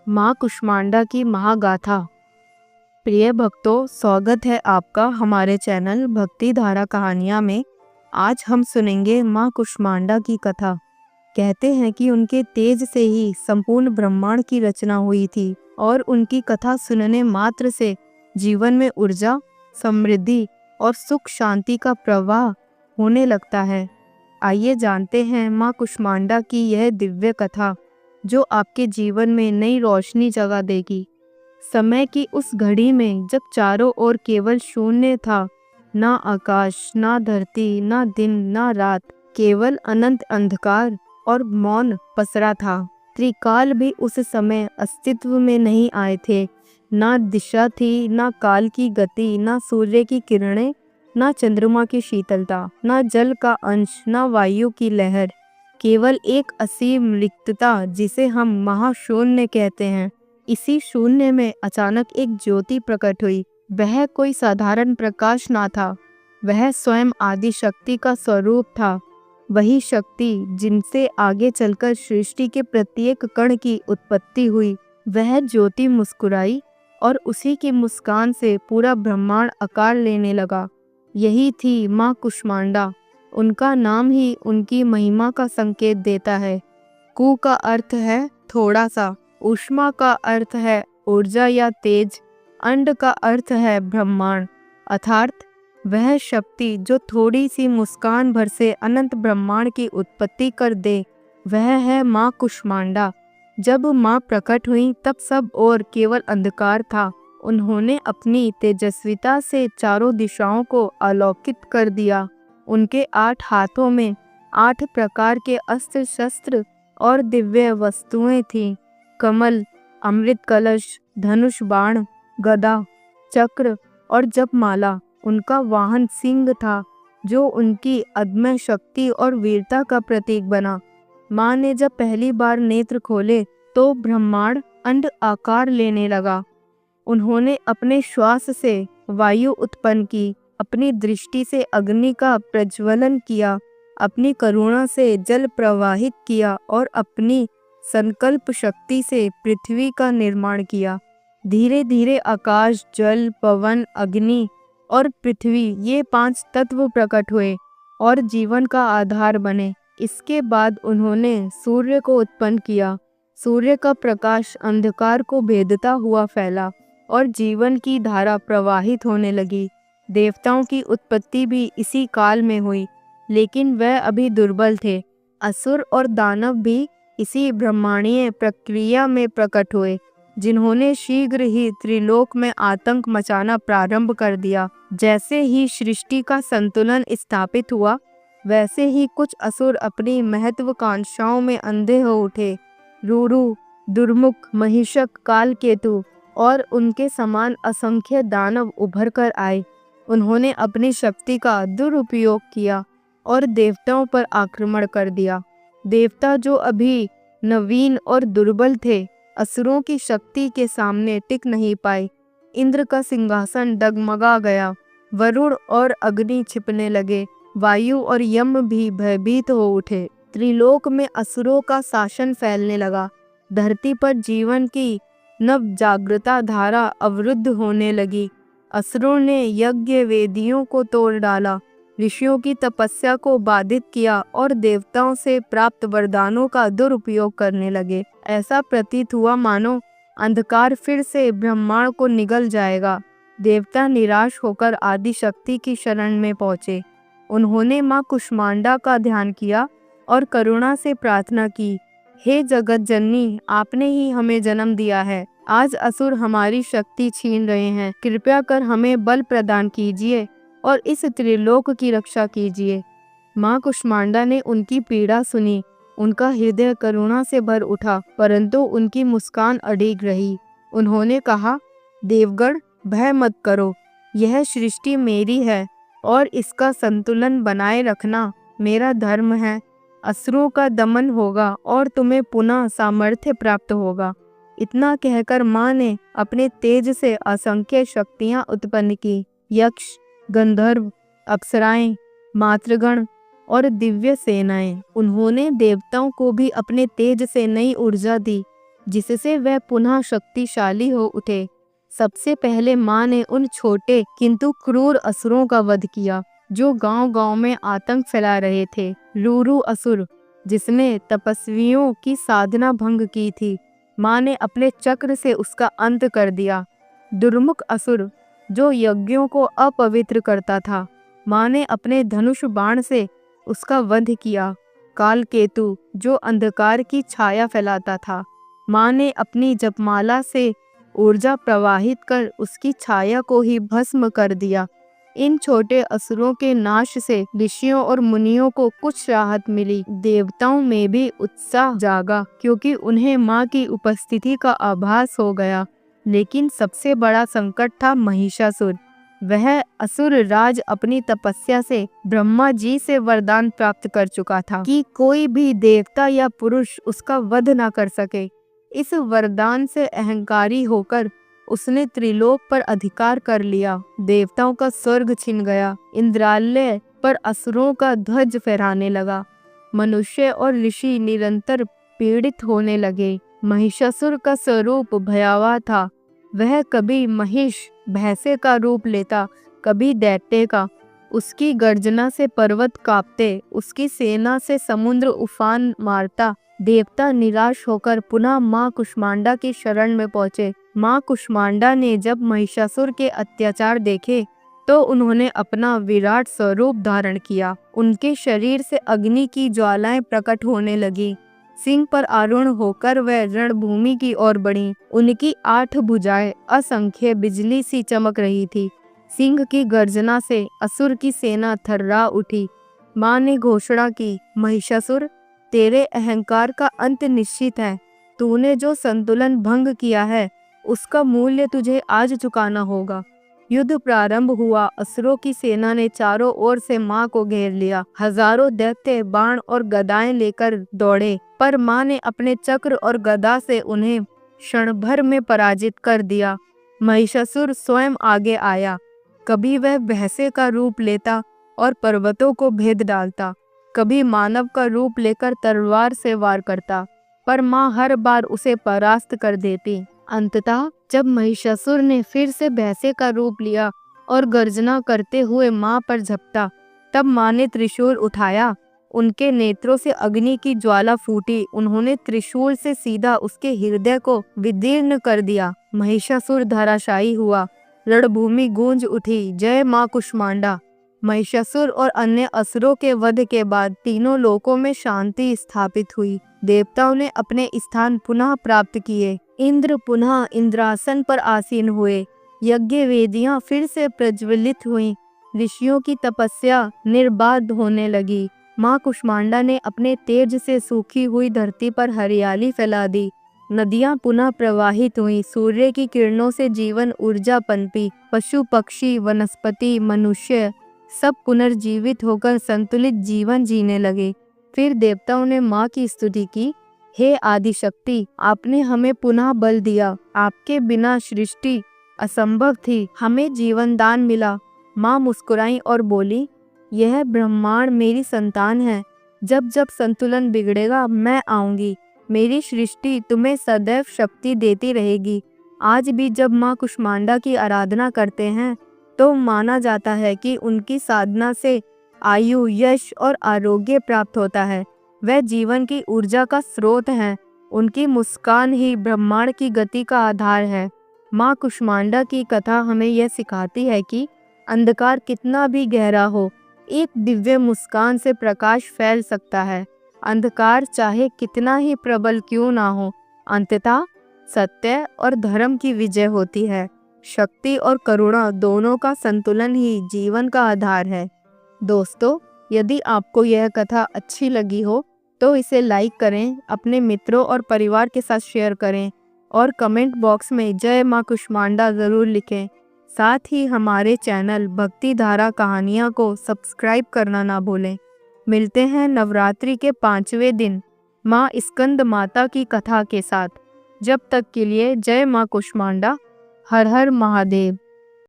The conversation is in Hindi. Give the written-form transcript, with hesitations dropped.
माँ कुष्मांडा की महागाथा। प्रिय भक्तों, स्वागत है आपका हमारे चैनल भक्ति धारा कहानियाँ में। आज हम सुनेंगे माँ कुष्मांडा की कथा। कहते हैं कि उनके तेज से ही संपूर्ण ब्रह्मांड की रचना हुई थी और उनकी कथा सुनने मात्र से जीवन में ऊर्जा, समृद्धि और सुख शांति का प्रवाह होने लगता है। आइए जानते हैं माँ कुष्मांडा की यह दिव्य कथा, जो आपके जीवन में नई रोशनी जगा देगी। समय की उस घड़ी में जब चारों ओर केवल शून्य था, ना आकाश, ना धरती, ना दिन, ना रात, केवल अनंत अंधकार और मौन पसरा था। त्रिकाल भी उस समय अस्तित्व में नहीं आए थे। ना दिशा थी, ना काल की गति, ना सूर्य की किरणें, ना चंद्रमा की शीतलता, ना जल का अंश, ना वायु की लहर। केवल एक असीम रिक्तता, जिसे हम महाशून्य कहते हैं। इसी शून्य में अचानक एक ज्योति प्रकट हुई। वह कोई साधारण प्रकाश ना था, वह स्वयं आदि शक्ति का स्वरूप था। वही शक्ति जिनसे आगे चलकर सृष्टि के प्रत्येक कण की उत्पत्ति हुई। वह ज्योति मुस्कुराई और उसी की मुस्कान से पूरा ब्रह्मांड आकार लेने लगा। यही थी माँ कुष्मांडा। उनका नाम ही उनकी महिमा का संकेत देता है। कु का अर्थ है थोड़ा सा, ऊष्मा का अर्थ है ऊर्जा या तेज, अंड का अर्थ है ब्रह्मांड, अर्थात वह शक्ति जो थोड़ी सी मुस्कान भर से अनंत ब्रह्मांड की उत्पत्ति कर दे, वह है माँ कुष्मांडा। जब माँ प्रकट हुई तब सब और केवल अंधकार था। उन्होंने अपनी तेजस्विता से चारों दिशाओं को आलोकित कर दिया। उनके 8 हाथों में 8 प्रकार के अस्त्र शस्त्र और दिव्य वस्तुएं थीं। कमल, अमृत कलश, धनुष बाण, गदा, चक्र और जपमाला। उनका वाहन सिंह था, जो उनकी अदम्य शक्ति और वीरता का प्रतीक बना। माँ ने जब पहली बार नेत्र खोले तो ब्रह्मांड अंड आकार लेने लगा। उन्होंने अपने श्वास से वायु उत्पन्न की, अपनी दृष्टि से अग्नि का प्रज्वलन किया, अपनी करुणा से जल प्रवाहित किया और अपनी संकल्प शक्ति से पृथ्वी का निर्माण किया। धीरे धीरे आकाश, जल, पवन, अग्नि और पृथ्वी, ये 5 तत्व प्रकट हुए और जीवन का आधार बने। इसके बाद उन्होंने सूर्य को उत्पन्न किया। सूर्य का प्रकाश अंधकार को भेदता हुआ फैला और जीवन की धारा प्रवाहित होने लगी। देवताओं की उत्पत्ति भी इसी काल में हुई, लेकिन वह अभी दुर्बल थे। असुर और दानव भी इसी ब्रह्मांडीय प्रक्रिया में प्रकट हुए, जिन्होंने शीघ्र ही त्रिलोक में आतंक मचाना प्रारंभ कर दिया। जैसे ही सृष्टि का संतुलन स्थापित हुआ, वैसे ही कुछ असुर अपनी महत्वाकांक्षाओं में अंधे हो उठे। रूरू, दुर्मुख, महिषक, कालकेतु और उनके समान असंख्य दानव उभर कर आए। उन्होंने अपनी शक्ति का दुरुपयोग किया और देवताओं पर आक्रमण कर दिया। देवता जो अभी नवीन और दुर्बल थे, असुरों की शक्ति के सामने टिक नहीं पाए। इंद्र का सिंहासन डगमगा गया। वरुण और अग्नि छिपने लगे। वायु और यम भी भयभीत हो उठे। त्रिलोक में असुरों का शासन फैलने लगा। धरती पर जीवन की नव जागृता धारा अवरुद्ध होने लगी। असुरों ने यज्ञ वेदियों को तोड़ डाला, ऋषियों की तपस्या को बाधित किया और देवताओं से प्राप्त वरदानों का दुरुपयोग करने लगे। ऐसा प्रतीत हुआ मानो अंधकार फिर से ब्रह्मांड को निगल जाएगा। देवता निराश होकर आदि शक्ति की शरण में पहुंचे। उन्होंने माँ कुष्मांडा का ध्यान किया और करुणा से प्रार्थना की, हे जगत जननी, आपने ही हमें जन्म दिया है। आज असुर हमारी शक्ति छीन रहे हैं। कृपया कर हमें बल प्रदान कीजिए और इस त्रिलोक की रक्षा कीजिए। माँ कुष्मांडा ने उनकी पीड़ा सुनी। उनका हृदय करुणा से भर उठा, परंतु उनकी मुस्कान अडिग रही। उन्होंने कहा, देवगण, भय मत करो। यह सृष्टि मेरी है और इसका संतुलन बनाए रखना मेरा धर्म है। असुरों का दमन होगा और तुम्हें पुनः सामर्थ्य प्राप्त होगा। इतना कहकर माँ ने अपने तेज से असंख्य शक्तियाँ उत्पन्न की। यक्ष, गंधर्व, अप्सराएं, मातृगण और दिव्य सेनाएं। उन्होंने देवताओं को भी अपने तेज से नई ऊर्जा दी। जिससे वह पुनः शक्तिशाली हो उठे। सबसे पहले माँ ने उन छोटे किंतु क्रूर असुरों का वध किया जो गांव-गांव में आतंक फैला रहे थे। लूरू असुर, जिसने तपस्वियों की साधना भंग की थी, माँ ने अपने चक्र से उसका अंत कर दिया। दुर्मुख असुर, जो यज्ञों को अपवित्र करता था, माँ ने अपने धनुष बाण से उसका वध किया। कालकेतु, जो अंधकार की छाया फैलाता था, माँ ने अपनी जपमाला से ऊर्जा प्रवाहित कर उसकी छाया को ही भस्म कर दिया। इन छोटे असुरों के नाश से ऋषियों और मुनियों को कुछ राहत मिली। देवताओं में भी उत्साह जागा क्योंकि उन्हें माँ की उपस्थिति का आभास हो गया। लेकिन सबसे बड़ा संकट था महिषासुर। वह असुर राज अपनी तपस्या से ब्रह्मा जी से वरदान प्राप्त कर चुका था कि कोई भी देवता या पुरुष उसका वध न कर सके। इस वरदान से अहंकारी होकर उसने त्रिलोक पर अधिकार कर लिया। देवताओं का स्वर्ग छिन गया। इंद्रालय पर असुरों का ध्वज फहराने लगा। मनुष्य और ऋषि निरंतर पीड़ित होने लगे। महिषासुर का स्वरूप भयावह था। वह कभी महिष भैंसे का रूप लेता, कभी दैत्य का। उसकी गर्जना से पर्वत कांपते, उसकी सेना से समुद्र उफान मारता। देवता निराश होकर पुनः माँ कुष्मांडा की शरण में पहुंचे। माँ कुष्मांडा ने जब महिषासुर के अत्याचार देखे तो उन्होंने अपना विराट स्वरूप धारण किया। उनके शरीर से अग्नि की ज्वालाएं प्रकट होने लगी। सिंह पर आरूढ़ होकर वह रणभूमि की ओर बढ़ी। उनकी 8 भुजाएं असंख्य बिजली सी चमक रही थी। सिंह की गर्जना से असुर की सेना थर्रा उठी। माँ ने घोषणा की, महिषासुर, तेरे अहंकार का अंत निश्चित है। तूने जो संतुलन भंग किया है उसका मूल्य तुझे आज चुकाना होगा। युद्ध प्रारंभ हुआ। असुरों की सेना ने चारों ओर से माँ को घेर लिया। हजारों दैत्य बाण और गदाएं लेकर दौड़े, पर माँ ने अपने चक्र और गदा से उन्हें क्षण भर में पराजित कर दिया। महिषासुर स्वयं आगे आया। कभी वह भैंसे का रूप लेता और पर्वतों को भेद डालता, कभी मानव का रूप लेकर तलवार से वार करता, पर माँ हर बार उसे परास्त कर देती। अंततः जब महिषासुर ने फिर से भैंसे का रूप लिया और गर्जना करते हुए माँ पर झपटा, तब माँ ने त्रिशूल उठाया। उनके नेत्रों से अग्नि की ज्वाला फूटी। उन्होंने त्रिशूल से सीधा उसके हृदय को विदीर्ण कर दिया। महिषासुर धराशायी हुआ। रणभूमि गूंज उठी। जय माँ कुष्मांडा। महिषासुर और अन्य असुरों के वध के बाद तीनों लोकों में शांति स्थापित हुई। देवताओं ने अपने स्थान पुनः प्राप्त किए। इंद्र पुनः इंद्रासन पर आसीन हुए। यज्ञ वेदियां फिर से प्रज्वलित हुईं। ऋषियों की तपस्या निर्बाध होने लगी। माँ कुष्मांडा ने अपने तेज से सूखी हुई धरती पर हरियाली फैला दी। नदियां पुनः प्रवाहित हुईं। सूर्य की किरणों से जीवन ऊर्जा पनपी। पशु पक्षी वनस्पति मनुष्य सब पुनर्जीवित होकर संतुलित जीवन जीने लगे। फिर देवताओं ने माँ की स्तुति की, हे आदिशक्ति, आपने हमें पुनः बल दिया। आपके बिना सृष्टि असंभव थी, हमें जीवन दान मिला। माँ मुस्कुराई और बोली, यह ब्रह्मांड मेरी संतान है। जब जब संतुलन बिगड़ेगा मैं आऊंगी। मेरी सृष्टि तुम्हें सदैव शक्ति देती रहेगी। आज भी जब माँ कुष्मांडा की आराधना करते हैं तो माना जाता है कि उनकी साधना से आयु, यश और आरोग्य प्राप्त होता है। वह जीवन की ऊर्जा का स्रोत हैं। उनकी मुस्कान ही ब्रह्मांड की गति का आधार है। माँ कुष्मांडा की कथा हमें यह सिखाती है कि अंधकार कितना भी गहरा हो, एक दिव्य मुस्कान से प्रकाश फैल सकता है। अंधकार चाहे कितना ही प्रबल क्यों ना हो, अंततः सत्य और धर्म की विजय होती है। शक्ति और करुणा दोनों का संतुलन ही जीवन का आधार है। दोस्तों, यदि आपको यह कथा अच्छी लगी हो तो इसे लाइक करें, अपने मित्रों और परिवार के साथ शेयर करें और कमेंट बॉक्स में जय माँ कुष्मांडा ज़रूर लिखें। साथ ही हमारे चैनल भक्ति धारा कहानियाँ को सब्सक्राइब करना ना भूलें। मिलते हैं नवरात्रि के 5वें दिन माँ स्कंद माता की कथा के साथ। जब तक के लिए जय माँ कुष्मांडा। हर हर महादेव।